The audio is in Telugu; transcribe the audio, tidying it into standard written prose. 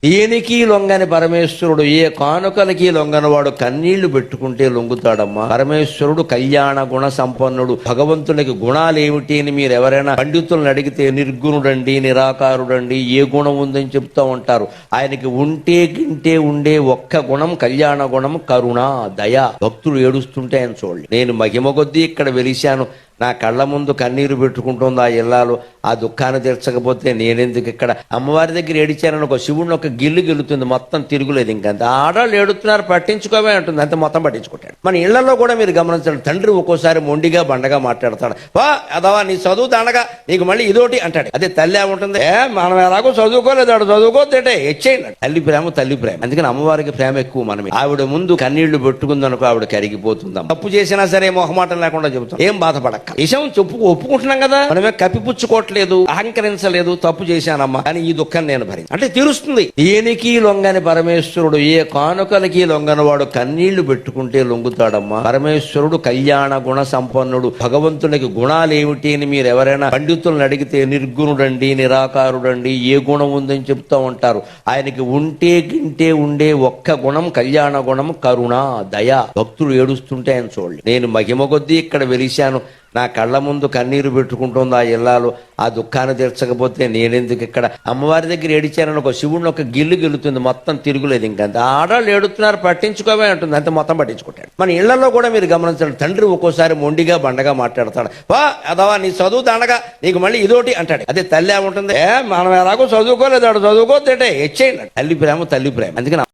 దేనికి లొంగని పరమేశ్వరుడు ఏ కానుకలకి లొంగనవాడు కన్నీళ్లు పెట్టుకుంటే లొంగుతాడమ్మా. పరమేశ్వరుడు కళ్యాణ గుణ సంపన్నుడు. భగవంతునికి గుణాలేమిటి అని మీరు ఎవరైనా పండితులను అడిగితే నిర్గుణుడండి, నిరాకారుడండి, ఏ గుణం ఉందని చెప్తా ఉంటారు. ఆయనకి ఉంటే గింటే ఉండే ఒక్క గుణం కళ్యాణ గుణం, కరుణ, దయ. భక్తులు ఏడుస్తుంటే ఆయన చూడండి. నేను మహిమ కొద్దీ ఇక్కడ వెలిశాను, నా కళ్ళ ముందు కన్నీరు పెట్టుకుంటుంది ఆ ఇల్లాలు. ఆ దుఃఖాన్ని తీర్చకపోతే నేనెందుకు ఇక్కడ? అమ్మవారి దగ్గర ఏడిచానని ఒక శివుడిని ఒక గిల్లు గెలుతుంది, మొత్తం తిరుగులేదు. ఇంకంత ఆడవాళ్ళు ఏడుతున్నారు, పట్టించుకోవే అంటుంది, అంతే, మొత్తం పట్టించుకుంటాడు. మన ఇళ్లలో కూడా మీరు గమనించండి, తండ్రి ఒక్కోసారి మొండిగా బండగా మాట్లాడతాడు. వా అదవా నీ చదువు దండగా, నీకు మళ్ళీ ఇదోటి అంటాడు. అదే తల్లి ఏముంటుంది, మనం ఎలాగో చదువుకోలేదు, ఆడు చదువుకోతే హెచ్చేయండి. తల్లి ప్రేమ తల్లి ప్రేమ. అందుకని అమ్మవారికి ప్రేమ ఎక్కువ. మనం ఆవిడ ముందు కన్నీళ్లు పెట్టుకుందనుకో ఆవిడ కరిగిపోతుందాం. తప్పు చేసినా సరే మొహమాటం లేకుండా చెబుతాం, ఏం బాధపడక్క, విషయం ఒప్పుకుంటున్నాం కదా, మనమే కప్పిపుచ్చుకోవట్లేదు, అహంకరించలేదు. తప్పు చేశానమ్మా, కానీ ఈ దుఃఖం నేను భరి అంటే తీరుస్తుంది. దేనికి లొంగని పరమేశ్వరుడు ఏ కానుకలకి లొంగనవాడు కన్నీళ్లు పెట్టుకుంటే లొంగుతాడమ్మా. పరమేశ్వరుడు కళ్యాణ గుణ సంపన్నుడు. భగవంతునికి గుణాలేమిటి అని మీరు ఎవరైనా పండితులను అడిగితే నిర్గుణుడండి, నిరాకారుడండి, ఏ గుణం ఉందని చెప్తా ఉంటారు. ఆయనకి ఉంటే గింటే ఉండే ఒక్క గుణం కళ్యాణ గుణం, కరుణ, దయ. భక్తులు ఏడుస్తుంటే ఆయన చూడండి. నేను మహిమ కొద్దీ ఇక్కడ వెలిశాను, నా కళ్ళ ముందు కన్నీరు పెట్టుకుంటుంది ఆ ఇల్లాలు. ఆ దుఃఖాన్ని తీర్చకపోతే నేనెందుకు ఇక్కడ? అమ్మవారి దగ్గర ఏడిచానని ఒక శివుడిని ఒక గిల్లు గెలుతుంది, మొత్తం తిరుగులేదు. ఇంకంత ఆడవాళ్ళు ఏడుతున్నారు, పట్టించుకోవే అంటుంది, అంతే, మొత్తం పట్టించుకుంటాడు. మన ఇళ్లలో కూడా మీరు గమనించండి, తండ్రి ఒక్కోసారి మొండిగా బండగా మాట్లాడతాడు. వా అదవా నీ చదువు దండగా, నీకు మళ్ళీ ఇదోటి అంటాడు. అదే తల్లి ఏముంటుంది, మనం ఎలాగో చదువుకోలేదు, ఆడు చదువుకోతే హెచ్చేయండి. తల్లి ప్రేమ తల్లి ప్రేమ. అందుకని